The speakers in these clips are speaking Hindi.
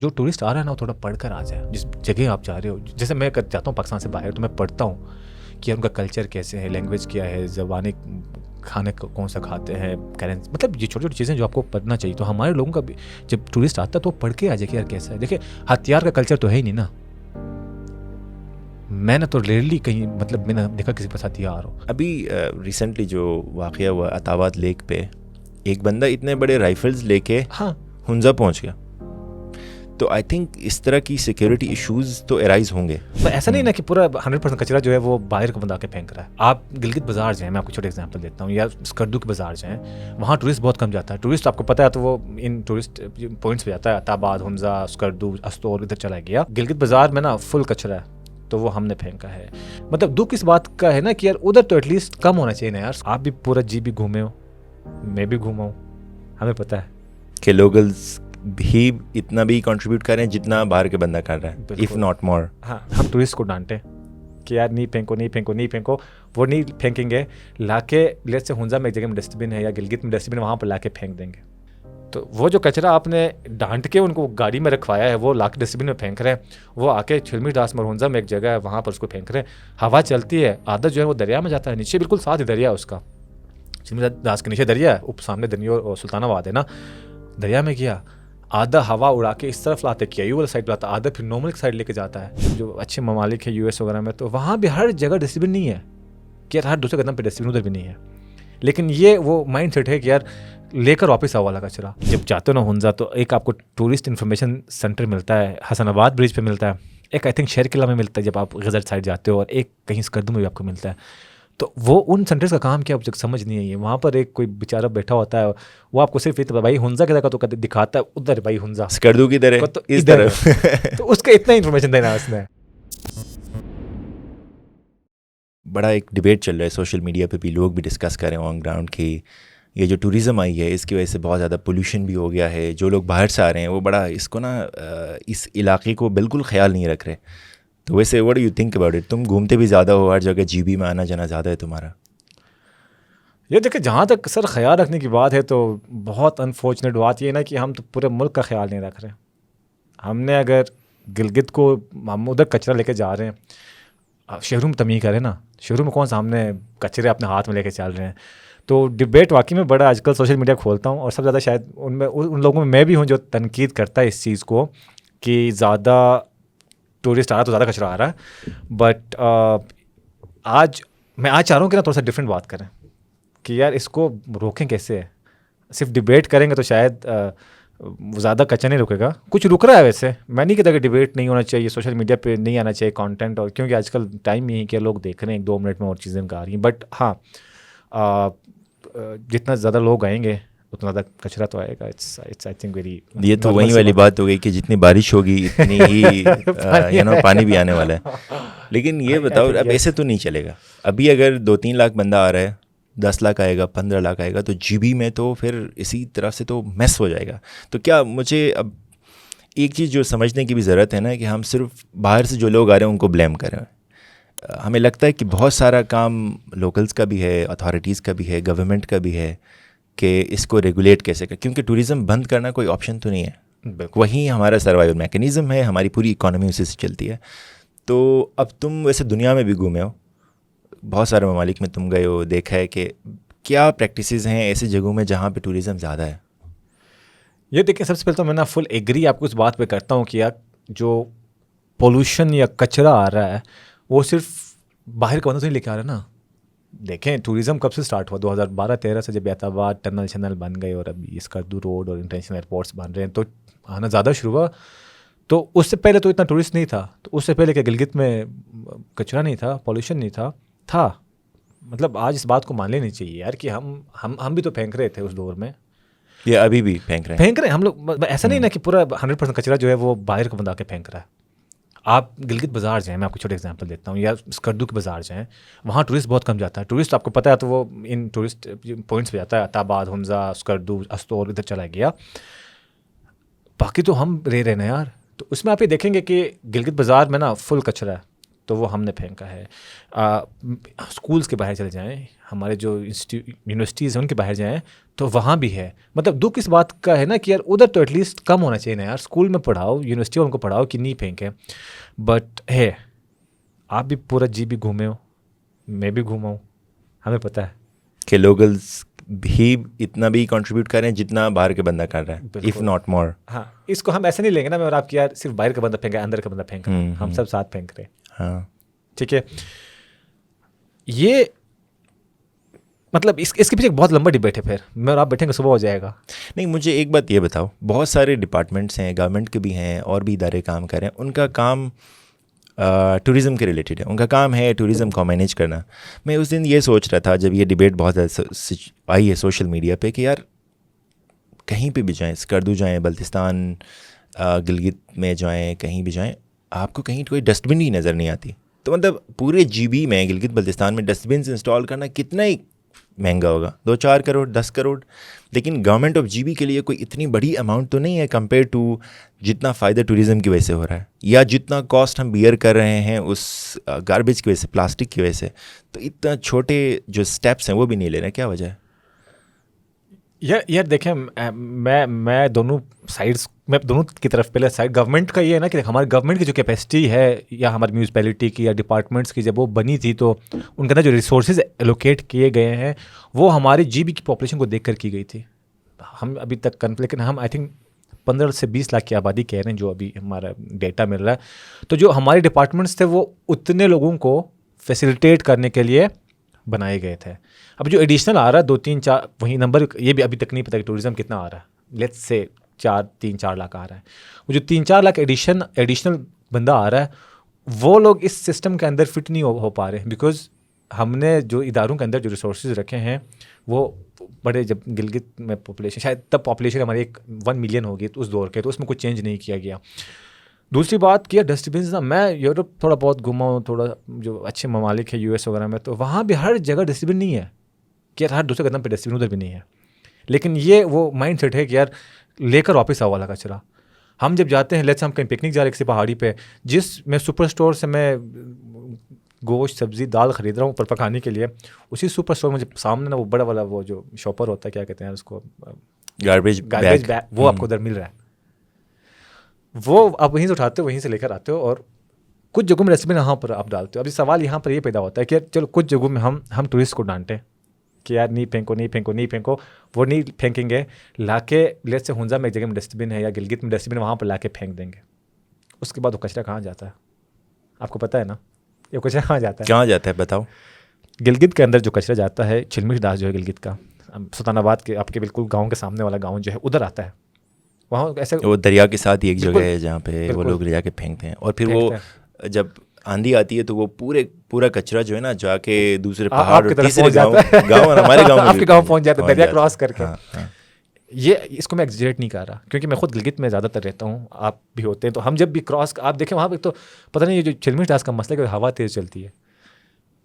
जो टूरिस्ट आ रहा है ना वो थोड़ा पढ़ कर आ जाए। जिस जगह आप जा रहे हो, जैसे मैं जाता हूँ पाकिस्तान से बाहर तो मैं पढ़ता हूँ कि उनका कल्चर कैसे है, लैंग्वेज क्या है, ज़बानें खाने कौन सा खाते हैं, करेंसी, मतलब ये छोटी छोटी चीज़ें जो आपको पढ़ना चाहिए। तो हमारे लोगों का भी जब टूरिस्ट आता है तो वो पढ़ के आ जाए कि यार कैसा है। देखिए हथियार का कल्चर तो है ही नहीं ना। मैंने तो रेयरली कहीं मतलब मैंने देखा किसी के पास हथियार हो। अभी रिसेंटली जो वाक़या हुआ अताबाद लेक पे, एक बंदा इतने बड़े राइफल्स लेके हाँ हुंजा पहुंच गया। तो आई थिंक इस तरह की सिक्योरिटी इश्यूज तो एराइज होंगे। पर ऐसा नहीं ना कि पूरा 100% कचरा जो है वो बाहर को बंदा के फेंक रहा है। आप गिलगित बाजार जाएं, मैं आपको छोटे एग्जांपल देता हूँ, या स्कर्दू के बाजार जाएं, वहाँ टूरिस्ट बहुत कम जाता है। टूरिस्ट आपको पता है तो वो इन टूरिस्ट पॉइंट्स पे जाता है, अताबाद, हुंजा, स्कर्दू, अस्तोर, इधर चला गया। गिलगित बाजार में ना फुल कचरा है तो वो हमने फेंका है। मतलब दुख इस बात का है ना कि यार उधर तो एटलीस्ट कम होना चाहिए ना यार। आप भी पूरा जी भी घूमे हो, मैं भी घूमा हूँ, हमें पता है कि लोकल्स भी इतना भी कंट्रीब्यूट कर रहे हैं जितना बाहर के बंदा कर रहा है, इफ़ नॉट मोर। हाँ, हम टूरिस्ट को डांटे कि यार नहीं फेंको नहीं फेंको नहीं फेंको, वो नहीं फेंकेंगे। लाके लेट से हुंजा में एक जगह में डस्टबिन है या गिलगित में डस्टबिन, वहाँ पर लाके फेंक देंगे। तो वो जो कचरा आपने डांट के उनको गाड़ी में रखवाया है वो लाके डस्टबिन में फेंक रहे हैं। वो आके छिलमी दास मरहुंजा में एक जगह है वहाँ पर उसको फेंक रहे हैं। हवा चलती है, आधा जो है वो दरिया में जाता है, नीचे बिल्कुल साथ ही दरिया है उसका। छिलमी दास के नीचे दरिया है, ऊपर सामने दनिया और सुल्तानाबाद है ना। दरिया में गया, आधा हवा उड़ा के इस तरफ लाते किया, यू वाला साइड लाता, आधा फिर नॉर्मल साइड लेके जाता है। जो अच्छे ममालिक है यूएस वगैरह में, तो वहाँ भी हर जगह डस्टबिन नहीं है कि यार हर दूसरे कदम पे डस्टबिन, उधर भी नहीं है। लेकिन ये वो माइंड सेट है कि यार लेकर वापस आओ वाला कचरा। जब जाते हो ना हुंजा तो एक आपको टूरिस्ट इन्फॉर्मेशन सेंटर मिलता है, हसनाबाद ब्रिज पे मिलता है, एक आई थिंक शेर किला में मिलता है जब आप गजर साइड जाते हो, और एक कहीं स्कर्दू में भी आपको मिलता है। तो वो उन सेंटर्स का काम क्या मुझे समझ नहीं आई है। वहाँ पर एक कोई बेचारा बैठा होता है, वो आपको सिर्फ इतना भाई हुंजा की जगह तो दिखाता है, उधर भाई हुंजा स्कर्दू की तरह तो इस इधर तरफ है। तो उसका इतना इन्फॉर्मेशन देना उसने। बड़ा एक डिबेट चल रहा है सोशल मीडिया पे भी, लोग भी डिस्कस कर रहे हैं ऑन ग्राउंड कि ये जो टूरिज़्म आई है इसकी वजह से बहुत ज़्यादा पोल्यूशन भी हो गया है। जो लोग बाहर से आ रहे हैं वो बड़ा इसको ना इस इलाके को बिल्कुल ख्याल नहीं रख रहे। तो वैसे what do you think about it? तुम घूमते भी ज़्यादा हो, हर जगह जीबी में आना जाना ज़्यादा है तुम्हारा। ये देखिए जहाँ तक सर ख्याल रखने की बात है तो बहुत अनफॉर्चुनेट बात ये है ना कि हम तो पूरे मुल्क का ख्याल नहीं रख रहे। हमने अगर गिलगित को हम उधर कचरा लेके जा रहे हैं, शहरों में तमीज़ करें ना, शहरों में कौन सा हमने कचरे अपने हाथ में लेके चल रहे हैं। तो डिबेट वाकई में बड़ा, आजकल सोशल मीडिया खोलता हूँ और सबसे ज़्यादा शायद उनमें उन लोगों में मैं भी हूँ जो तनकीद करता है इस चीज़ को कि ज़्यादा टूरिस्ट आ रहा तो ज़्यादा कचरा आ रहा है। बट आज मैं चाह रहा हूँ कि ना थोड़ा सा डिफरेंट बात करें कि यार इसको रोकें कैसे है। सिर्फ डिबेट करेंगे तो शायद ज़्यादा कच्चा नहीं रुकेगा, कुछ रुक रहा है। वैसे मैं नहीं कहता कि डिबेट नहीं होना चाहिए, सोशल मीडिया पे नहीं आना चाहिए कंटेंट, और क्योंकि आजकल टाइम यही कि लोग देख रहे हैं 1-2 मिनट में और चीज़ें आ रही हैं। बट हाँ, जितना ज़्यादा लोग आएंगे उतना ज़्यादा कचरा तो आएगा। इट्स आई थिंक वेरी, ये तो वही वाली बात हो गई कि जितनी बारिश होगी इतनी ही पानी भी आने वाला है। लेकिन ये बताओ अब ऐसे तो नहीं चलेगा। अभी अगर 2-3 लाख बंदा आ रहा है, 10 लाख आएगा, 15 लाख आएगा, तो जीबी में तो फिर इसी तरह से तो मैस हो जाएगा। तो क्या मुझे अब एक चीज़ जो समझने की भी ज़रूरत है ना कि हम सिर्फ बाहर से जो लोग आ रहे हैं उनको ब्लेम करें। हमें लगता है कि बहुत सारा काम लोकल्स का भी है, अथॉरिटीज़ का भी है, गवर्नमेंट का भी है कि इसको रेगुलेट कैसे करें, क्योंकि टूरिज़्म बंद करना कोई ऑप्शन तो नहीं है। वही हमारा सर्वाइवल मैकेनिज़्म है, हमारी पूरी इकॉनमी उसी से चलती है। तो अब तुम वैसे दुनिया में भी घूमे हो, बहुत सारे ममालिक में तुम गए हो, देखा है कि क्या प्रैक्टिसेस हैं ऐसी जगहों में जहाँ पे टूरिज़्म ज़्यादा है। ये देखिए सबसे पहले तो मैं ना फुल एग्री आपको इस बात पे करता हूँ कि यार जो पोल्यूशन या कचरा आ रहा है वो सिर्फ बाहर का बंदा तो नहीं लेके आ रहा ना। देखें टूरिज़्म कब से स्टार्ट हुआ, 2012-13 से जब एतवाद टनल शनल बन गए और अब स्कर्दू रोड और इंटरनेशनल एयरपोर्ट्स बन रहे हैं तो आना ज़्यादा शुरू हुआ। तो उससे पहले तो इतना टूरिस्ट नहीं था। तो उससे पहले क्या गिलगित में कचरा नहीं था, पॉल्यूशन नहीं था। मतलब आज इस बात को मान लेनी चाहिए यार कि हम भी तो फेंक रहे थे उस दौर में, ये अभी भी फेंक रहे हैं हम लोग। ऐसा नहीं ना कि पूरा 100% कचरा जो है वो बाहर का बंदा के फेंक रहा है। आप गिलगित बाजार जाएं, मैं आपको छोटे एग्जांपल देता हूँ, या स्कर्दू के बाजार जाएं, वहाँ टूरिस्ट बहुत कम जाता है। टूरिस्ट आपको पता है तो वो इन टूरिस्ट पॉइंट्स पे जाता है, अताबाद, हुंजा, स्कर्दू, अस्तोर, इधर चला गया। बाकी तो हम रह रहे ना यार। तो उसमें आप ये देखेंगे कि गिलगित बाजार में ना फुल कचरा है। तो वो हमने फेंका है। स्कूल्स के बाहर चले जाएं, हमारे जो यूनिवर्सिटीज़ हैं उनके बाहर जाएं तो वहाँ भी है। मतलब दुख इस बात का है ना कि यार उधर तो एटलीस्ट कम होना चाहिए ना यार, स्कूल में पढ़ाओ, यूनिवर्सिटी उनको पढ़ाओ कि नहीं फेंकें। बट है, आप भी पूरा GB घूमे हो, मैं भी घूमा हूँ, हमें पता है कि लोकल्स भी इतना भी कंट्रीब्यूट कर रहे हैं जितना बाहर के बंदा कर रहा है, इफ़ नॉट मोर। हाँ, इसको हम ऐसे नहीं लेंगे ना मैं और आप कि यार सिर्फ बाहर का बंदा फेंक रहा है, अंदर का बंदा फेंक रहा है, हम सब साथ फेंक रहे हैं। हाँ, ठीक है, ये मतलब इसके पीछे एक बहुत लंबा डिबेट है, फिर मैं और आप बैठेंगे सुबह हो जाएगा। नहीं, मुझे एक बात ये बताओ, बहुत सारे डिपार्टमेंट्स हैं, गवर्नमेंट के भी हैं और भी इदारे काम कर रहे हैं, उनका काम टूरिज़म के रिलेटेड है, उनका काम है टूरिज़म को मैनेज करना। मैं उस दिन ये सोच रहा था जब ये डिबेट बहुत ज़्यादा आई है सोशल मीडिया पे कि यार कहीं पे भी जाएं, स्कर्दू जाएं, बल्तिस्तान, गिलगित में जाएं, कहीं भी जाएं, आपको कहीं कोई डस्टबिन ही नज़र नहीं आती। तो मतलब पूरे GB में, गिलगित बल्तिस्तान में डस्टबिन इंस्टॉल करना कितना ही महंगा होगा, 2-4 करोड़, 10 करोड़। लेकिन गवर्नमेंट ऑफ GB के लिए कोई इतनी बड़ी अमाउंट तो नहीं है कंपेयर टू जितना फ़ायदा टूरिज़म की वजह से हो रहा है, या जितना कॉस्ट हम बियर कर रहे हैं उस गार्बेज की वजह से, प्लास्टिक की वजह से। तो इतना छोटे जो स्टेप्स हैं वो भी नहीं ले रहे हैं, क्या वजह है? यार देखें, मैं दोनों साइड्स, मैं दोनों की तरफ, पहले साइड गवर्नमेंट का ये है ना कि हमारी गवर्नमेंट की जो कैपेसिटी है या हमारी म्यूनसिपैलिटी की या डिपार्टमेंट्स की, जब वो बनी थी तो उनके अंदर जो रिसोर्सेज एलोकेट किए गए हैं वो हमारी GB की पॉपुलेशन को देख कर की गई थी। हम अभी तक लेकिन हम आई थिंक 15 से 20 लाख की आबादी कह रहे हैं जो अभी हमारा डेटा मिल रहा है। तो जो हमारे डिपार्टमेंट्स थे वो उतने लोगों को फैसिलिटेट करने के लिए बनाए गए थे। अब जो एडिशनल आ रहा है 2-3-4, वही नंबर ये भी अभी तक नहीं पता कि टूरिज़्म कितना आ रहा है, लेट्स से 3-4 लाख आ रहा है। वो जो 3-4 लाख एडिशनल बंदा आ रहा है, वो लोग इस सिस्टम के अंदर फिट नहीं हो पा रहे, बिकॉज हमने जो इदारों के अंदर जो रिसोर्सेज रखे हैं वो बड़े, जब गिलगित में पॉपुलेशन, शायद तब पॉपुलेशन हमारी 1 मिलियन होगी तो उस दौर के, तो उसमें कुछ चेंज नहीं किया गया। दूसरी बात किया डस्टबिन ना, मैं यूरोप थोड़ा बहुत घूमा हूँ, थोड़ा जो अच्छे ममालिक है US वगैरह में, तो वहाँ भी हर जगह डस्टबिन नहीं है कि यार हर दूसरे कदम पे डस्टबिन, उधर भी नहीं है। लेकिन ये वो माइंड सेट है कि यार लेकर वापस आओ वाला कचरा। हम जब जाते हैं, लेट्स हम कहीं पिकनिक जा रहे किसी पहाड़ी पे, जिस मैं सुपर स्टोर से मैं गोश्त, सब्जी, दाल खरीद रहा हूँ ऊपर पकाने के लिए, उसी सुपर स्टोर में सामने ना वो बड़ा वाला वो जो शॉपर होता है, क्या कहते हैं उसको, गार्बेज बैग, वो आपको उधर मिल रहा है। वो आप वहीं से उठाते हो, वहीं से लेकर आते हो, और कुछ जगहों में डस्टबिन यहाँ पर आप डालते हो। अभी सवाल यहाँ पर ये पैदा होता है कि यार चलो कुछ जगहों में हम टूरिस्ट को डांटें कि यार नहीं फेंको, नहीं फेंको, नहीं फेंको, वो नहीं फेंकेंगे, लाके लेट्स से हुंजा में एक जगह में डस्टबिन है या गिलगित में डस्टबिन, वहाँ पर लाके फेंक देंगे। उसके बाद वो कचरा कहाँ जाता है आपको पता है ना? ये कचरा कहाँ जाता है? कहाँ जाता है बताओ? गिलगित के अंदर जो कचरा जाता है, चिलमिश दास जो है गिलगित का, सुल्तानाबाद के आपके बिल्कुल गाँव के सामने वाला गाँव जो है, उधर आता है। वहाँ ऐसे वो दरिया के साथ ही एक जगह है जहाँ पे वो लोग ले जाके फेंकते हैं, और फिर वो जब आंधी आती है तो वो पूरा कचरा जो है ना जाके दूसरे पहाड़ और तीसरे गाँव हमारे गाँव में आपके गाँव पहुँच जाता है, दरिया क्रॉस करके। हाँ। ये इसको मैं एग्जेट नहीं कर रहा, क्योंकि मैं खुद गिलगित में ज़्यादातर रहता हूँ, आप भी होते हैं, तो हम जब भी क्रॉस, आप देखें वहाँ पे तो पता नहीं, ये जो चिलमिश दास का मसला है कि हवा तेज़ चलती है,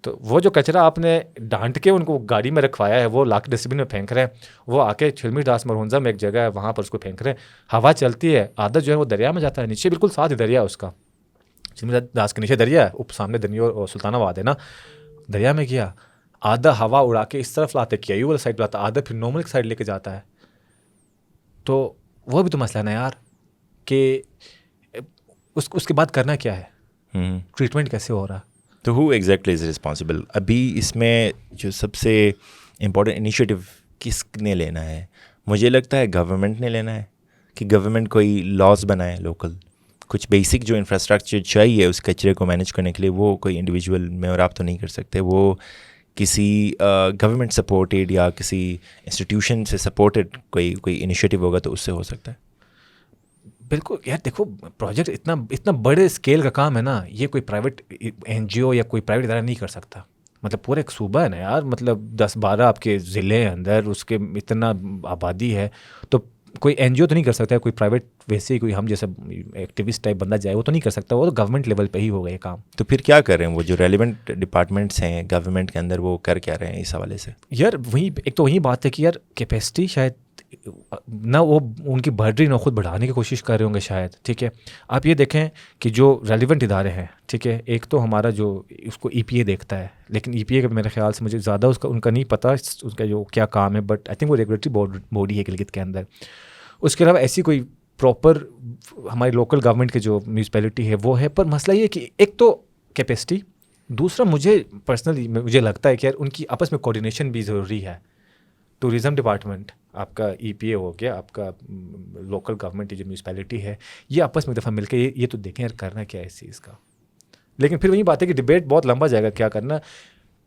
तो वो जो कचरा आपने डांट के उनको गाड़ी में रखवाया है, वो लाके डस्टबिन में फेंक रहे हैं, वो आके चिलमिश दास मरहुंजा में एक जगह है वहाँ पर उसको फेंक रहे हैं, हवा चलती है, आधा जो है वो दरिया में जाता है, नीचे बिल्कुल साथ ही दरिया है उसका, चिलमिश दास के नीचे दरिया है, सामने दनिया और सुल्तानाबाद है ना, दरिया में गया, आधा हवा उड़ा के इस तरफ लाते, KIU वाला साइड लाता, आधा फिर नॉर्मल साइड लेके जाता है। तो वो भी तो मसला है ना यार कि उसके बाद करना क्या है, ट्रीटमेंट कैसे हो रहा है? तो हु एग्जैक्टली इज़ रिस्पॉन्सिबल? अभी इसमें जो सबसे इम्पोर्टेंट इनिशिएटिव किसने लेना है? मुझे लगता है गवर्नमेंट ने लेना है, कि गवर्नमेंट कोई लॉज बनाए लोकल, कुछ बेसिक जो इंफ्रास्ट्रक्चर चाहिए उस कचरे को मैनेज करने के लिए, वो कोई इंडिविजुअल में और आप तो नहीं कर सकते, वो किसी गवर्नमेंट सपोर्टेड या किसी इंस्टीट्यूशन से सपोर्टेड कोई इनिशिएटिव होगा तो उससे हो सकता है। बिल्कुल यार, देखो प्रोजेक्ट इतना बड़े स्केल का काम है ना, ये कोई प्राइवेट NGO या कोई प्राइवेट इदारा नहीं कर सकता। मतलब पूरा एक सूबा है ना यार, मतलब 10-12 आपके ज़िले हैं अंदर, उसके इतना आबादी है, तो कोई NGO तो नहीं कर सकता है, कोई प्राइवेट वैसे ही कोई हम जैसा एक्टिविस्ट टाइप बंदा जाए वो तो नहीं कर सकता, वो तो गवर्नमेंट लेवल पे ही होगा ये काम। तो फिर क्या कर रहे हैं वो जो रेलिवेंट डिपार्टमेंट्स हैं गवर्नमेंट के अंदर, वो कर क्या रहे हैं इस हवाले से? यार वही एक तो वही बात है कि यार कैपेसिटी शायद ना वो उनकी बढ़ रही ना खुद बढ़ाने की कोशिश कर रहे होंगे शायद, ठीक है। आप ये देखें कि जो रेलिवेंट इदारे हैं, ठीक है, एक तो हमारा जो उसको EPA देखता है, लेकिन EPA का मेरे ख्याल से मुझे ज़्यादा उसका उनका नहीं पता उसका जो क्या काम है, बट आई थिंक वो रेगुलेटरी बॉडी है गिलगित के अंदर। उसके अलावा ऐसी कोई प्रॉपर हमारी लोकल गवर्नमेंट की जो म्यूनसिपैलिटी है वो है, पर मसला ये कि एक तो कैपेसिटी, दूसरा मुझे पर्सनली मुझे लगता है कि यार उनकी आपस में कोऑर्डिनेशन भी ज़रूरी है। टूरिज़म डिपार्टमेंट आपका, EPA हो गया आपका, लोकल गवर्नमेंट जो म्यूनसिपैलिटी है, ये आपस में एक दफ़ा मिलकर ये तो देखें यार करना क्या है इस चीज़ का। लेकिन फिर वही बात है कि डिबेट बहुत लंबा जाएगा क्या करना।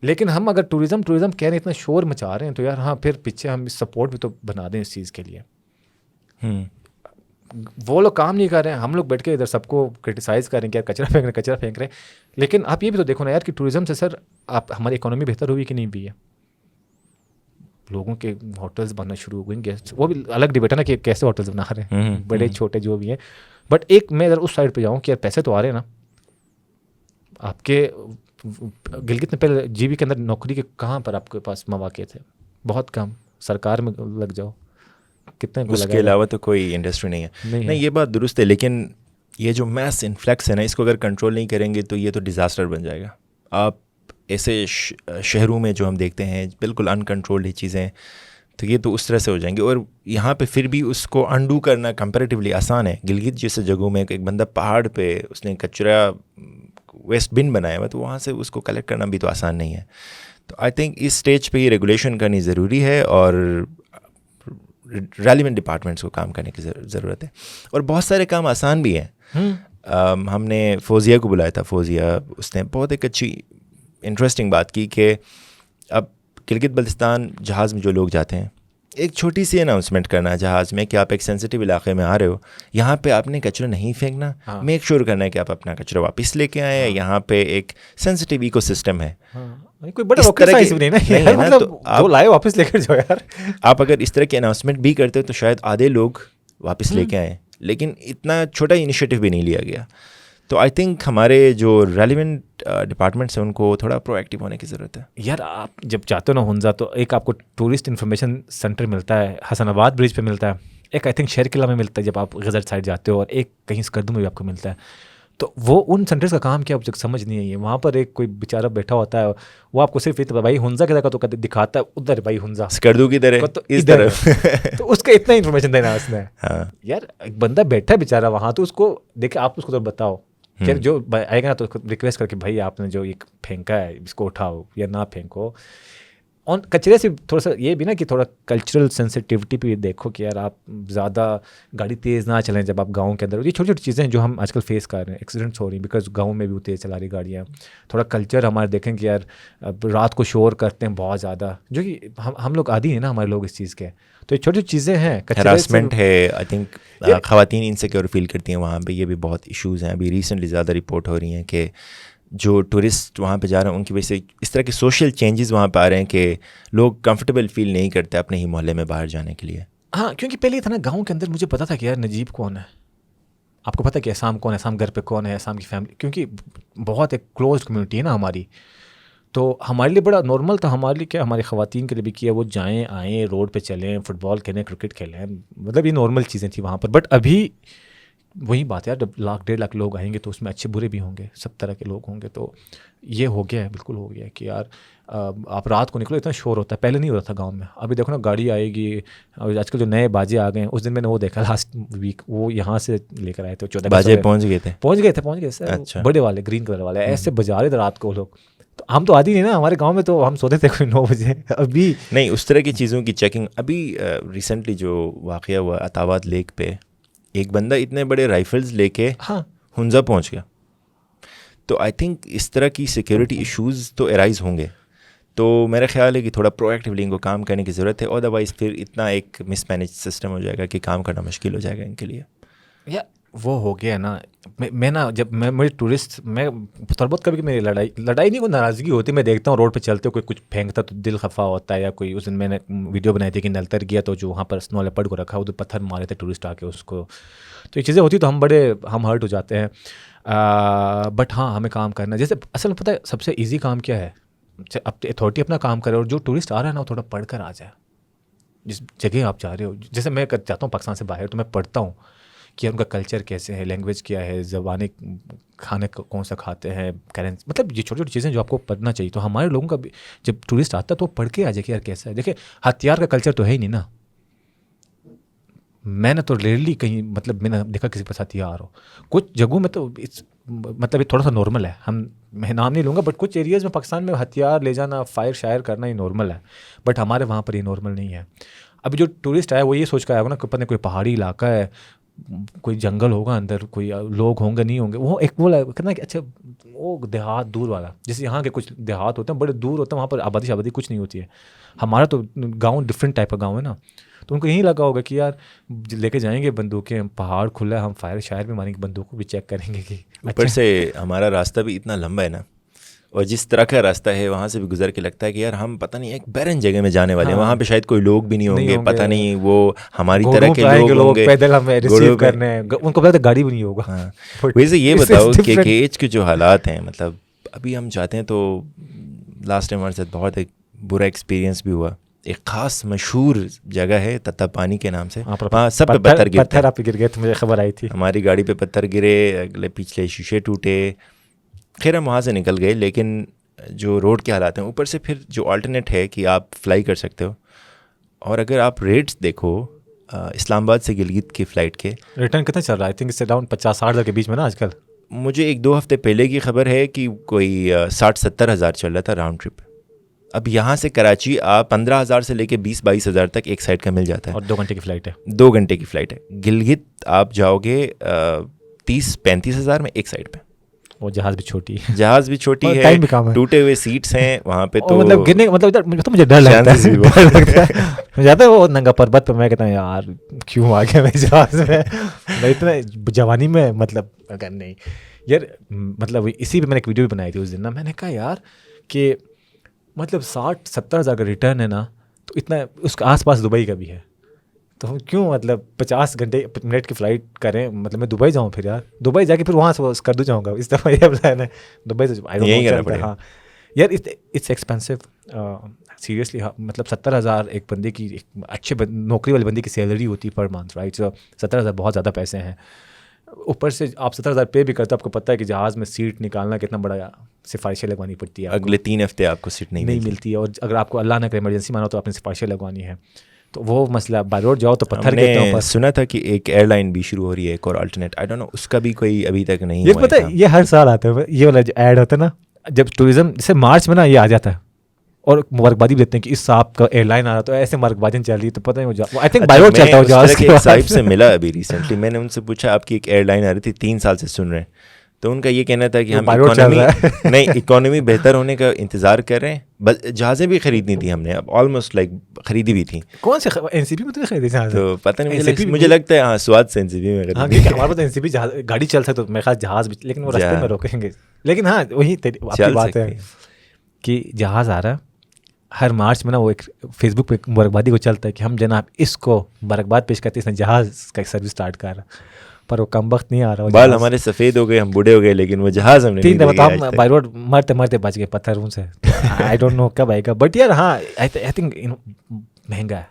लेकिन हम अगर टूरिज़म कह रहे हैं, इतना शोर मचा रहे हैं, तो यार हाँ फिर पीछे हम सपोर्ट भी तो बना दें इस चीज़ के लिए। वो लोग काम नहीं कर रहे हैं, हम लोग बैठ के इधर सबको क्रिटिसाइज़ कर रहे हैं कि यार कचरा फेंक रहे हैं। लेकिन आप ये भी तो देखो ना यार कि टूरिज़्म से सर आप हमारी इकोनॉमी बेहतर हुई कि नहीं हुई है। लोगों के होटल्स बनना शुरू हो गए, गेस्ट, वो भी अलग डिबेट है ना कि कैसे होटल्स बना रहे हैं, बड़े छोटे जो भी हैं। बट एक मैं अगर उस साइड पे जाऊँ कि यार पैसे तो आ रहे हैं ना आपके। गिलगित में पहले GB के अंदर नौकरी के कहाँ पर आपके पास मौके थे, बहुत कम। सरकार में लग जाओ कितने, उसके अलावा तो कोई इंडस्ट्री नहीं है। नहीं, ये बात दुरुस्त है, लेकिन ये जो मैस इन्फ्लक्स है ना, इसको अगर कंट्रोल नहीं करेंगे तो ये तो डिज़ास्टर बन जाएगा। आप ऐसे शहरों में जो हम देखते हैं बिल्कुल अनकंट्रोल्ड ही चीज़ें, तो ये तो उस तरह से हो जाएंगे। और यहाँ पे फिर भी उसको अंडू करना कंपैरेटिवली आसान है। गिलगित जैसे जगहों में एक बंदा पहाड़ पे उसने कचरा वेस्ट बिन बनाया हुआ, तो वहाँ से उसको कलेक्ट करना भी तो आसान नहीं है। तो आई थिंक इस स्टेज पे ये रेगुलेशन करनी ज़रूरी है और रेलिवेंट डिपार्टमेंट्स को काम करने की ज़रूरत है। और बहुत सारे काम आसान भी हैं। हमने फौजिया को बुलाया था, फौजिया उसने बहुत एक अच्छी इंटरेस्टिंग बात की कि अब गिलगित बल्तिस्तान जहाज़ में जो लोग जाते हैं, एक छोटी सी अनाउंसमेंट करना है जहाज़ में कि आप एक सेंसिटिव इलाके में आ रहे हो, यहाँ पे आपने कचरा नहीं फेंकना। हाँ। मेक श्योर करना है कि आप अपना कचरा वापस लेके आए। हाँ। यहाँ पे एक सेंसिटिव इकोसिस्टम है। हाँ। कोई बड़ा रॉकेट साइंस भी नहीं ना, नहीं है ना, मतलब तो आप लाए वापस लेकर जाओ यार। आप अगर इस तरह की अनाउंसमेंट भी करते हो तो शायद आधे लोग वापस लेके आए, लेकिन इतना छोटा इनिशिएटिव भी नहीं लिया गया। तो आई थिंक हमारे जो रेलिवेंट डिपार्टमेंट्स हैं उनको थोड़ा प्रोएक्टिव होने की ज़रूरत है। यार आप जब जाते हो ना हुंजा, तो एक आपको टूरिस्ट इन्फॉर्मेशन सेंटर मिलता है, हसनाबाद ब्रिज पे मिलता है, एक आई थिंक शेर किला में मिलता है जब आप गजर साइड जाते हो, और एक कहीं स्कर्दू में भी आपको मिलता है। तो वो उन सेंटर्स का काम क्या, मुझे समझ नहीं आई है। वहाँ पर एक कोई बेचारा बैठा होता है, वो आपको सिर्फ इतना भाई हुंजा की तरह तो दिखाता है, उधर भाई हुंजा स्कर्दू की तरह तो इस तरह तो उसका इतना इन्फॉर्मेशन देना उसने। हाँ। यार एक बंदा बैठा है बेचारा वहाँ, तो उसको देखे आप उसको तो बताओ कि जो आएगा ना तो रिक्वेस्ट करके भाई आपने जो ये फेंका है इसको उठाओ या ना फेंको। और कचरे से थोड़ा सा ये भी ना कि थोड़ा कल्चरल सेंसिटिविटी पे देखो कि यार आप ज़्यादा गाड़ी तेज़ ना चलें जब आप गाँव के अंदर। ये छोटी छोटी चीज़ें जो हम आजकल फेस कर रहे हैं, एक्सीडेंट्स हो रही हैं बिकॉज गाँव में भी वो तेज़ चला रही गाड़ियाँ। थोड़ा कल्चर हमारे देखें कि यार रात को शोर करते हैं बहुत ज़्यादा, जो कि हम लोग आदी हैं ना हमारे लोग इस चीज़ के। तो ये छोटी छोटी चीज़ें हैं। हरासमेंट है, आई थिंक ख़वातीन इनसिक्योर फील करती हैं वहाँ पे, ये भी बहुत इश्यूज़ हैं। अभी रिसेंटली ज़्यादा रिपोर्ट हो रही हैं कि जो टूरिस्ट वहाँ पे जा रहे हैं उनकी वजह से इस तरह के सोशल चेंजेस वहाँ पे आ रहे हैं कि लोग कंफर्टेबल फील नहीं करते अपने ही मोहल्ले में बाहर जाने के लिए। हाँ, क्योंकि पहले था ना गाँव के अंदर मुझे पता था कि यार नजीब कौन है, आपको पता है कि असाम कौन है, असाम घर पे कौन है, असाम की फैमिली, क्योंकि बहुत एक क्लोज कम्युनिटी है ना हमारी। तो हमारे लिए बड़ा नॉर्मल था, हमारे लिए क्या, हमारी ख़वातीन के लिए भी किया, वो जाएँ आएँ, रोड पे चलें, फुटबॉल खेलें, क्रिकेट खेलें, मतलब ये नॉर्मल चीज़ें थी वहाँ पर। बट अभी वही बात है यार, जब 1.5 लाख लोग आएंगे तो उसमें अच्छे बुरे भी होंगे, सब तरह के लोग होंगे। तो ये हो गया है, बिल्कुल हो गया है कि यार आप रात को निकलो इतना शोर होता है, पहले नहीं होता था गांव में। अभी देखो ना गाड़ी आएगी, और आजकल जो नए बाजे आ गए हैं। उस दिन मैंने वो देखा लास्ट वीक, वो यहाँ से लेकर आए थे 14 बाजे पहुँच गए थे सर। अच्छा। बड़े वाले ग्रीन कलर वाले ऐसे बजा रहे थे रात को लोग। तो हम तो आदि नहीं ना हमारे गांव में, तो हम सोते थे कोई 9 बजे। अभी नहीं, उस तरह की चीज़ों की चेकिंग। अभी रिसेंटली जो वाक़या हुआ अतावाद लेक पे, एक बंदा इतने बड़े राइफल्स लेके हाँ हुंजा पहुंच गया। तो आई थिंक इस तरह की सिक्योरिटी इश्यूज़ तो एराइज़ होंगे। तो मेरा ख्याल है कि थोड़ा प्रोएक्टिवली इनको काम करने की ज़रूरत है, अदरवाइज़ फिर इतना एक मिसमैनेज सिस्टम हो जाएगा कि काम करना मुश्किल हो जाएगा इनके लिए। या वो हो गया ना। मैं ना जब मुझे टूरिस्ट, मैं थोड़ा बहुत कभी मेरी लड़ाई नहीं, कोई नाराज़गी होती, मैं देखता हूँ रोड पे चलते कोई कुछ फेंकता तो दिल खफा होता है। या कोई उस दिन मैंने वीडियो बनाई थी कि नलतर गया तो जो वहाँ पर स्नो लेपर्ड को रखा उधर पत्थर मारे थे टूरिस्ट आके उसको। तो ये चीज़ें होती तो हम हर्ट हो जाते हैं। बट हाँ, हमें काम करना, जैसे असल में पता है सबसे ईजी काम क्या है, अब अथॉरिटी अपना काम करे और जो टूरिस्ट आ रहा है ना वो थोड़ा पढ़ कर आ जाए। जिस जगह आप जा रहे हो, जैसे मैं जाता हूँ पाकिस्तान से बाहर तो मैं पढ़ता हूँ कि यार उनका कल्चर कैसे है, लैंग्वेज क्या है, ज़बानें, खाने कौन सा खाते हैं, करेंसी, मतलब ये छोटी छोटी चीज़ें जो आपको पढ़ना चाहिए। तो हमारे लोगों का भी जब टूरिस्ट आता है तो वो पढ़ के आ जाए कि यार कैसा है। देखिए हथियार का कल्चर तो है ही नहीं ना, मैंने तो रेयरली कहीं मतलब मैंने देखा किसी के पास हथियार हो। कुछ जगहों में तो मतलब ये थोड़ा सा नॉर्मल है, मैं नाम नहीं लूँगा, बट कुछ एरियाज़ में पाकिस्तान में हथियार ले जाना, फायर शायर करना ये नॉर्मल है, बट हमारे वहाँ पर ये नॉर्मल नहीं है। अभी जो टूरिस्ट आया वो ये सोच कर आया होगा ना कि पता नहीं कोई पहाड़ी इलाका है, कोई जंगल होगा अंदर, कोई लोग होंगे नहीं होंगे, वो एक वो कितना कि अच्छा वो देहात दूर वाला, जैसे यहाँ के कुछ देहात होते हैं बड़े दूर होते हैं, वहाँ पर आबादी शाबादी कुछ नहीं होती है। हमारा तो गांव डिफरेंट टाइप का गांव है ना, तो उनको यही लगा होगा कि यार लेके जाएंगे बंदूकें, पहाड़ खुला है, हम फायर शायर भी मारेंगे, बंदूकों भी चेक करेंगे कि ऊपर से हमारा रास्ता भी इतना लंबा है ना, और जिस तरह का रास्ता है वहाँ से भी गुजर के लगता है कि यार हम पता नहीं एक बैरन जगह में जाने वाले हैं, वहाँ पे शायद कोई लोग भी नहीं होंगे, पता नहीं वो हमारी तरह के लोग होंगे, पैदल हमें रिसीव करने हैं, उनको पता है गाड़ी भी नहीं होगा। हाँ। वैसे ये बताओ कि KH के जो हालात हैं, मतलब अभी हम जाते हैं तो लास्ट टाइम हमारे साथ बहुत एक बुरा एक्सपीरियंस भी हुआ। एक ख़ास मशहूर जगह है तत्तापानी के नाम से, वहाँ सब पे पत्थर गिरते, आप गिर गए तो मुझे खबर आई थी, हमारी गाड़ी पे पत्थर गिरे, अगले पिछले शीशे टूटे, खैर हम वहाँ से निकल गए। लेकिन जो रोड के हालात हैं, ऊपर से फिर जो अल्टरनेट है कि आप फ्लाई कर सकते हो, और अगर आप रेट्स देखो इस्लामाबाद से गिलगित की फ़्लाइट के रिटर्न कितना चल रहा है, आई थिंक इससे अराउंड 50-60 हज़ार के बीच में ना आजकल। मुझे 1-2 हफ्ते पहले की खबर है कि कोई 60-70 हज़ार चल रहा था राउंड ट्रिप। अब यहाँ से कराची आप 15,000 से लेके 20-22 हज़ार तक एक साइड का मिल जाता है, और 2 घंटे की फ़्लाइट है। 2 घंटे की फ़्लाइट है। गिलगित आप जाओगे 30-35 हज़ार में एक साइड पे। वो जहाज़ भी छोटी है, जहाज़ भी छोटी है, टाइम भी कम है, टूटे हुए सीट्स हैं वहाँ पे, तो मतलब गिरने मतलब तो मुझे डर लगता है ज़्यादा वो नंगा पर्वत पे। मैं कहता हूँ यार क्यों आ गया मैं जहाज़ में, मैं इतना जवानी में, मतलब अगर नहीं यार, मतलब इसी पे मैंने एक वीडियो भी बनाई थी उस दिन ना, मैंने कहा यार कि मतलब 60-70 हज़ार का रिटर्न है ना, तो इतना उसके आसपास दुबई का भी है, तो हम क्यों मतलब 50 मिनट की फ़्लाइट करें, मतलब मैं दुबई जाऊँ, फिर यार दुबई जाके फिर वहाँ से कर दूँ जाऊँगा, इस दफ़ा ये प्लान है दुबई से। यही करना पड़ेगा। हाँ यार इट्स एक्सपेंसिव सीरियसली। हाँ मतलब 70,000 एक बंदे की, एक अच्छे नौकरी वाले बंदे की सैलरी होती है पर मंथ, राइट। सो 70,000 बहुत ज़्यादा पैसे हैं। ऊपर से आप 70,000 पे भी करते, आपको पता है कि जहाज़ में सीट निकालना कितना बड़ा सिफारिशें लगवानी पड़ती है, अगले 3 हफ्ते आपको सीट नहीं मिलती है, और अगर आपको अल्लाह ने इमरजेंसी माना तो आपने सिफारिशें लगवानी है, तो वो मसला। बाय रोड जाओ तो पत्थर गिरते हैं ऊपर। सुना था कि एक एयरलाइन भी शुरू हो रही है, एक और अल्टरनेट, आई डोंट नो, उसका भी कोई अभी तक नहीं ये हुआ पता है, ये हर साल आता है, ये वाला जो ऐड होता है ना, जब टूरिज्म जैसे मार्च में ना ये आ जाता है, और मुबारकबादी भी देते हैं कि इस साल का एयरलाइन आ रहा, तो ऐसे मुबारकबादी चल रही है, तो पता नहीं वो आई थिंक बाय रोड चलता है जहाज़ के साहिब से मिला अभी रिसेंटली, मैंने उनसे पूछा आपकी एक एयरलाइन आ रही थी, 3 साल से सुन रहे हैं, तो उनका ये कहना था कि हम इकोनॉमी बेहतर होने का इंतज़ार कर रहे हैं, बस जहाज़ें भी खरीदनी थी हमने, अब ऑलमोस्ट लाइक खरीदी भी थी। कौन से एनसीपी में तो खरीदी जहाज़? तो पता नहीं, मुझे लगता है हाँ स्वाद से एनसीपी में हाँ, हमारे पास एनसीपी गाड़ी चल सकती, तो मेरे ख्याल जहाज़ भी, लेकिन वो रास्ते में रोकेंगे। लेकिन हाँ वही आपकी बात है कि जहाज़ आ रहा है हर मार्च में ना, वो एक फेसबुक पे मुबारकबादी को चलता है कि हम जनाब इसको मुबारकबाद पेश करते हैं, इसने जहाज़ का सर्विस स्टार्ट कर रहा, पर वो कम वक्त नहीं आ रहा। बाल हमारे सफ़ेद हो गए, हम बूढ़े हो गए, लेकिन वो जहाज़ हमने 3 दफ़ा तो हम बाय रोड मरते मरते बच गए पत्थरों से। आई डोंट नो कब आएगा, बट यार हाँ आई थिंक महंगा है।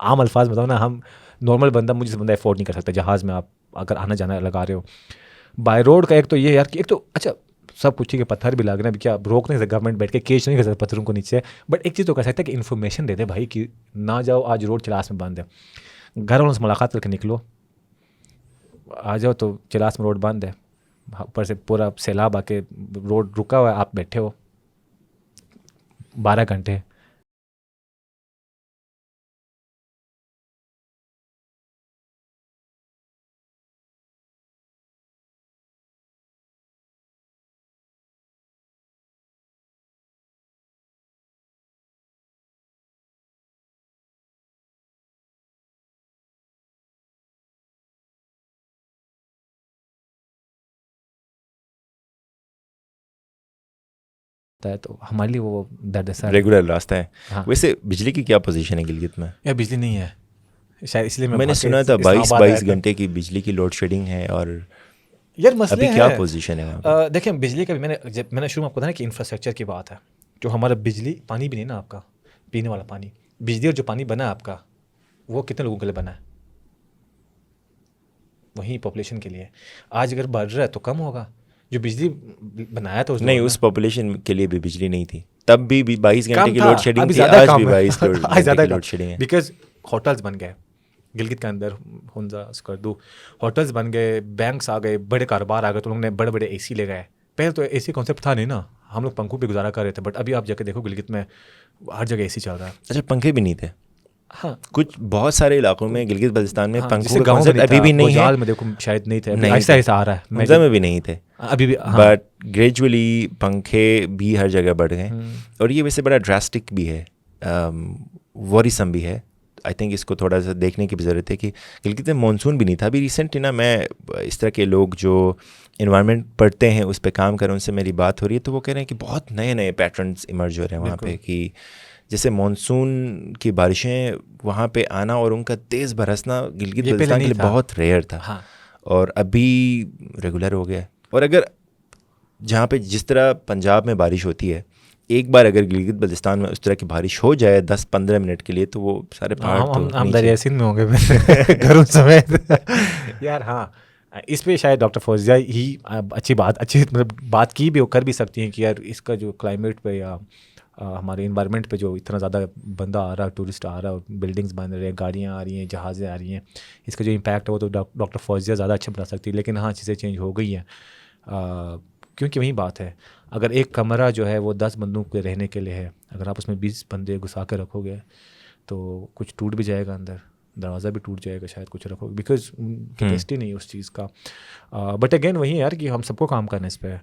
आम अल्फाज बताओ ना, हम नॉर्मल बंदा, मुझे बंदा अफोर्ड नहीं कर सकता जहाज़ में आप अगर आना जाना लगा रहे हो। बाय रोड का एक तो ये यार कि एक तो अच्छा सब कुछ ठीक है, पत्थर भी लग रहे हैं, क्या रोक नहीं सकते गवर्नमेंट, बैठ के केच नहीं कर सकते पत्थरों को नीचे, बट एक चीज़ तो कर सकता है कि इन्फॉर्मेशन दे दे भाई कि ना जाओ आज रोड चिलास में बंद है, घर वालों से मुलाकात करके निकलो, आ जाओ तो चिलास में रोड बंद है, ऊपर से पूरा सैलाब आके रोड रुका हुआ है, आप बैठे हो 12 घंटे। तो हमारे लिए वो दर्द है, रेगुलर रास्ता है। हाँ। वैसे बिजली की क्या पोजीशन है गिलगित में? यार बिजली नहीं है शायद, इसलिए मैंने सुना था 22 घंटे की बिजली की लोड शेडिंग है, और यार मसले अभी क्या पोजीशन है? देखिए बिजली का भी मैंने शुरू में आपको बताया कि इंफ्रास्ट्रक्चर की बात है, जो हमारा बिजली पानी भी नहीं ना आपका पीने वाला पानी, बिजली और जो पानी बना है आपका, वो कितने लोगों के लिए बना है? वही पॉपुलेशन के लिए। आज अगर बढ़ रहा है तो कम होगा। जो बिजली बनाया था उस नहीं, दौर उस में, पॉपुलेशन के लिए भी बिजली नहीं थी, तब भी 22 घंटे कम की था, लोड शेडिंग अभी थी, ज़्यादा आज कम भी है 22 आज घंटे ज़्यादा की कम, लोड शेडिंग है। बिकॉज होटल्स बन गए गिलगित के अंदर, हुंजा स्कर्दू, होटल्स बन गए, बैंक्स आ गए, बड़े कारोबार आ गए, तो लोगों ने बड़े बड़े एसी ले गए। पहले तो एसी कॉन्सेप्ट था नहीं ना, हम लोग पंखों पे गुजारा कर रहे थे, बट अभी आप जाके देखो गिलगित में हर जगह एसी चल रहा है। अच्छा, पंखे भी नहीं थे हाँ, कुछ बहुत सारे इलाकों में, गिलगित बल्तिस्तान में हाँ, पंखों जिससे का गाँव में कॉन्सेप्ट नहीं अभी था, भी नहीं है। गोजाल में देखो शायद नहीं थे, अभी नहीं ऐसा थे, ऐसा आ रहा है। हमजा में भी नहीं थे अभी भी, हाँ। बट ग्रेजुअली पंखे भी हर जगह बढ़ गए। और ये वैसे बड़ा ड्रास्टिक भी है, वरीसम भी है। आई थिंक इसको थोड़ा सा देखने की भी ज़रूरत है कि गिलगित में मानसून भी नहीं था। अभी रिसेंटली ना, मैं इस तरह के लोग जो इन्वायरमेंट पढ़ते हैं, उस पर काम कर रहे हैं, उनसे मेरी बात हो रही है, तो वो कह रहे हैं कि बहुत नए नए पैटर्न्स इमर्ज हो रहे हैं वहाँ पे, कि जैसे मानसून की बारिशें वहाँ पे आना और उनका तेज़ बरसना गिलगित बल्तिस्तान के लिए बहुत रेयर था। हाँ। और अभी रेगुलर हो गया। और अगर जहाँ पे जिस तरह पंजाब में बारिश होती है, एक बार अगर गिलगित बल्तिस्तान में उस तरह की बारिश हो जाए 10-15 मिनट के लिए, तो वो सारे पहाड़ हम दरिया सिंध में होंगे घरों समेत यार। हाँ, इस पे शायद डॉक्टर फौजिया ही अच्छी मतलब बात की भी कर भी सकती हैं कि यार इसका जो क्लाइमेट पे या हमारे इन्वायरमेंट पे जो इतना ज़्यादा बंदा आ रहा है, टूरिस्ट आ रहा है, और बिल्डिंग्स बन रहे हैं, गाड़ियाँ आ रही हैं, जहाज़ें आ रही हैं, इसका जो इम्पैक्ट है वो तो डॉक्टर फौजिया ज़्यादा अच्छा बता सकती है। लेकिन हाँ, चीज़ें चेंज हो गई हैं, क्योंकि वही बात है, अगर एक कमरा जो है वो 10 बंदों के रहने के लिए है, अगर आप उसमें 20 बंदे घुसा के रखोगे तो कुछ टूट भी जाएगा, अंदर दरवाज़ा भी टूट जाएगा शायद, कुछ रखोगे, बिकॉज कैपेसिटी नहीं है उस चीज़ का। बट अगेन वही यार कि हम सबको काम करना है इस पर।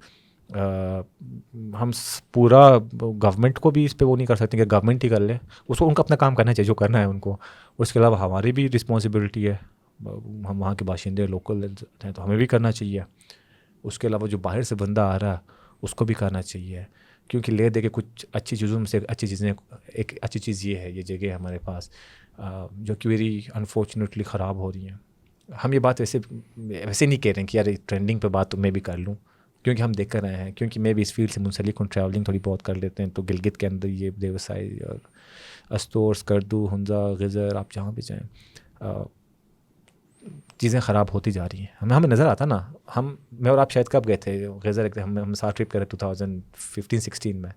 हम पूरा गवर्नमेंट को भी इस पे वो नहीं कर सकते कि गवर्नमेंट ही कर ले, उसको उनका अपना काम करना चाहिए जो करना है उनको। उसके अलावा हमारी भी रिस्पॉन्सिबिलिटी है, हम वहाँ के बाशिंदे लोकल हैं तो हमें भी करना चाहिए। उसके अलावा जो बाहर से बंदा आ रहा है उसको भी करना चाहिए, क्योंकि ले दे के कुछ अच्छी चीज़ों में से अच्छी चीज़ें, एक अच्छी चीज़ ये है, ये जगह हमारे पास जो कि वेरी अनफॉर्चुनेटली ख़राब हो रही हैं। हम ये बात वैसे नहीं कह रहे हैं कि यार ट्रेंडिंग पे बात तो मैं भी कर लूँ, क्योंकि हम देख कर रहे हैं, क्योंकि मैं भी इस फील्ड से मुंसलिक हूँ, ट्रैवलिंग थोड़ी बहुत कर लेते हैं, तो गिलगित के अंदर ये देवसाई और अस्तोर, स्कर्दू, हुंजा, गज़र, आप जहाँ भी जाएँ चीज़ें ख़राब होती जा रही हैं। हमें नज़र आता ना, मैं और आप शायद कब गए थे गज़र, हम साथ ट्रिप करे 2015-16 में,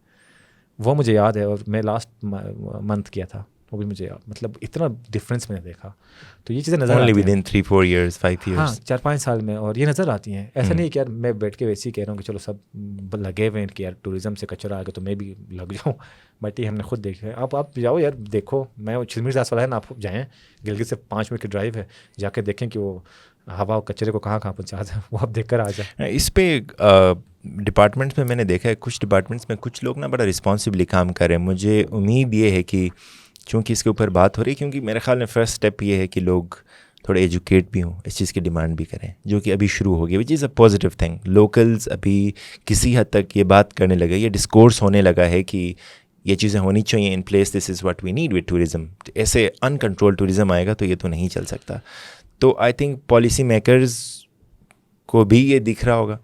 वो मुझे याद है, और मैं लास्ट मंथ किया था, वो भी मुझे याद, मतलब इतना डिफरेंस मैंने देखा। तो ये चीज़ें नज़र आती हैं विदिन 3-4 years 5 years, हाँ 4-5 साल में, और ये नज़र आती हैं। ऐसा नहीं कि यार मैं बैठ के वैसे ही कह रहा हूँ कि चलो सब लगे हुए हैं कि यार टूरिज़्म से कचरा आ गया तो मैं भी लग जाऊँ, बट ये हमने खुद देखा है। आप जाओ यार, देखो, मैं चिलमिर दास वाला है ना, आप जाएँ, गिलगित से 5 मिनट की ड्राइव है, जाके देखें कि वो हवा और कचरे को कहाँ पहुँचाता है, वो आप देख कर आ जाए। इस पे डिपार्टमेंट्स में मैंने देखा है, कुछ डिपार्टमेंट्स में कुछ लोग ना बड़ा रिस्पॉन्सिबली काम कर रहे हैं। मुझे उम्मीद ये है कि चूँकि इसके ऊपर बात हो रही है, क्योंकि मेरे ख्याल में फ़र्स्ट स्टेप ये है कि लोग थोड़े एजुकेट भी हों, इस चीज़ की डिमांड भी करें, जो कि अभी शुरू हो गई, which is a positive thing. Locals अभी किसी हद तक ये बात करने लगे, ये डिस्कोर्स होने लगा है कि ये चीज़ें होनी चाहिए in place, this is what we need with tourism. ऐसे अनकंट्रोल टूरिज़्म आएगा तो ये तो नहीं चल सकता। तो आई थिंक पॉलिसी मेकर्स को भी ये दिख रहा होगा,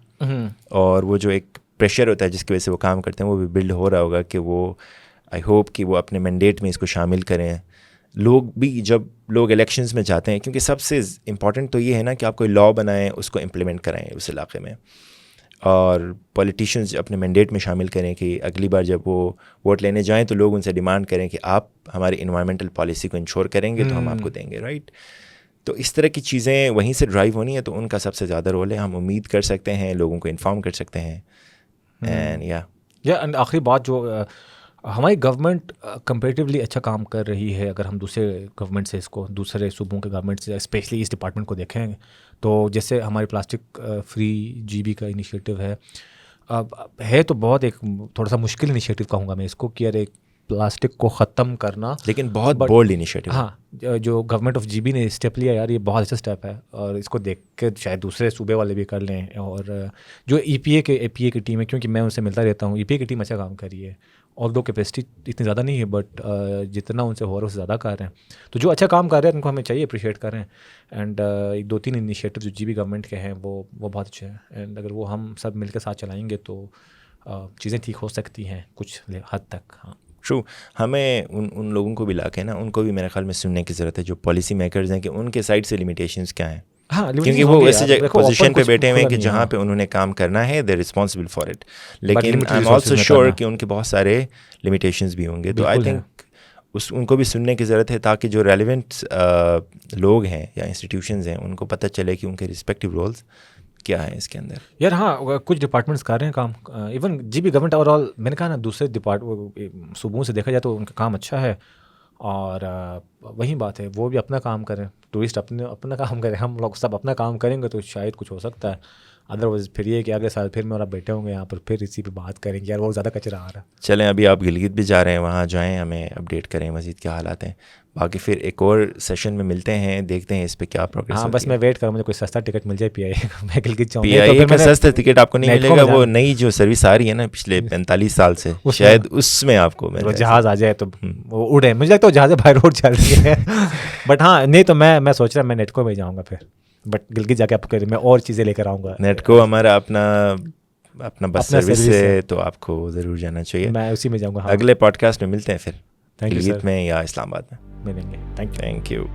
और वो जो एक प्रेशर होता है जिसकी वजह से वो काम करते हैं, वो भी बिल्ड हो रहा होगा कि वो, आई होप कि वो अपने मैंडेट में इसको शामिल करें। लोग भी, जब लोग इलेक्शंस में जाते हैं, क्योंकि सबसे इम्पॉर्टेंट तो ये है ना कि आप कोई लॉ बनाएं, उसको इम्प्लीमेंट कराएं उस इलाके में, और पॉलिटिशियंस अपने मैंडेट में शामिल करें कि अगली बार जब वो वोट लेने जाएं तो लोग उनसे डिमांड करें कि आप हमारी इन्वायरमेंटल पॉलिसी को इंश्योर करेंगे तो हम आपको देंगे, राइट। तो इस तरह की चीज़ें वहीं से ड्राइव होनी है, तो उनका सबसे ज़्यादा रोल है। हम उम्मीद कर सकते हैं, लोगों को इन्फॉर्म कर सकते हैं, एंड या आखिरी बात, जो हमारी गवर्नमेंट कंपैरेटिवली अच्छा काम कर रही है, अगर हम दूसरे गवर्नमेंट से, इसको दूसरे सूबों के गवर्नमेंट से स्पेशली इस डिपार्टमेंट को देखें, तो जैसे हमारे प्लास्टिक फ्री जीबी का इनिशिएटिव है, अब है तो बहुत एक थोड़ा सा मुश्किल इनिशिएटिव कहूँगा मैं इसको, कि यार एक प्लास्टिक को ख़त्म करना, लेकिन बहुत बोल्ड इनिशिएटिव। हाँ, जो गवर्नमेंट ऑफ जीबी ने स्टेप लिया यार, ये बहुत अच्छा स्टेप है, और इसको देख के शायद दूसरे सूबे वाले भी कर लें। और जो एपीए की टीम है, क्योंकि मैं उनसे मिलता रहता हूँ, ईपीए की टीम अच्छा काम कर रही है, और दो कैपेसिटी इतनी ज़्यादा नहीं है, बट जितना उनसे हो रहा है उससे ज़्यादा कर रहे हैं। तो जो अच्छा काम कर रहे हैं उनको हमें चाहिए अप्रिशिएट करें। एंड एक 2-3 इनिशिएटिव जो जीबी गवर्नमेंट के हैं वो बहुत अच्छे हैं, एंड अगर वो हम सब मिलकर साथ चलाएंगे तो चीज़ें ठीक हो सकती हैं कुछ हद तक। हाँ, ट्रू, हमें उन लोगों को भी ला के ना, उनको भी मेरे ख्याल में सुनने की ज़रूरत है जो पॉलिसी मेकर्स हैं, कि उनके साइड से लिमिटेशंस क्या हैं। हाँ, क्योंकि वो वैसे पोजीशन पे बैठे हुए हैं कि जहाँ पे उन्होंने काम करना है, दे रिस्पॉन्सिबल फॉर इट, लेकिन आई एम ऑल्सो श्योर कि उनके बहुत सारे लिमिटेशंस भी होंगे। तो आई थिंक उनको भी सुनने की ज़रूरत है, ताकि जो रेलिवेंट लोग हैं या इंस्टीट्यूशंस हैं उनको पता चले कि उनके रिस्पेक्टिव रोल्स क्या है इसके अंदर। यार हाँ, कुछ डिपार्टमेंट्स कर रहे हैं काम, इवन जीबी गवर्नमेंट ओवरऑल, मैंने कहा ना दूसरे डिपार्ट सूबों से देखा जाए तो उनका काम अच्छा है, और वही बात है, वो भी अपना काम करें, टूरिस्ट अपना काम करें, हम लोग सब अपना काम करेंगे तो शायद कुछ हो सकता है। अदरवाइज फिर ये कि अगले साल फिर मैं और आप बैठे होंगे यहाँ पर, फिर इसी पे बात करेंगे, यार वो ज़्यादा कचरा आ रहा है। चलें, अभी आप गिलगित भी जा रहे हैं, वहाँ जाएँ, हमें अपडेट करें मज़ीद क्या हालात हैं। बाकी फिर एक और सेशन में मिलते हैं, देखते हैं इस पे क्या प्रोग्रेस। हाँ, बस मैं वेट करूँ, मुझे कोई सस्ता टिकट मिल जाए PIA का, मैं गिलगित जाऊँ। PIA का सस्ता टिकट आपको नहीं मिलेगा, वो नई जो सर्विस आ रही है ना पिछले 45 साल से, शायद उसमें आपको जहाज़ आ जाए तो वो उड़े, मुझे लगता है जहाज़ बाय रोड चल रही है। बट हाँ, नहीं तो मैं सोच रहा मैं नेटको में जाऊँगा फिर, बट गिलगित जाके आपको मैं और चीज़ें लेकर आऊँगा। नेटको हमारा अपना बस सर्विस है, तो आपको ज़रूर जाना चाहिए। मैं उसी में जाऊँगा। अगले पॉडकास्ट में मिलते हैं फिर, गिलगित में या इस्लामाबाद में मिलेंगे। Thank you.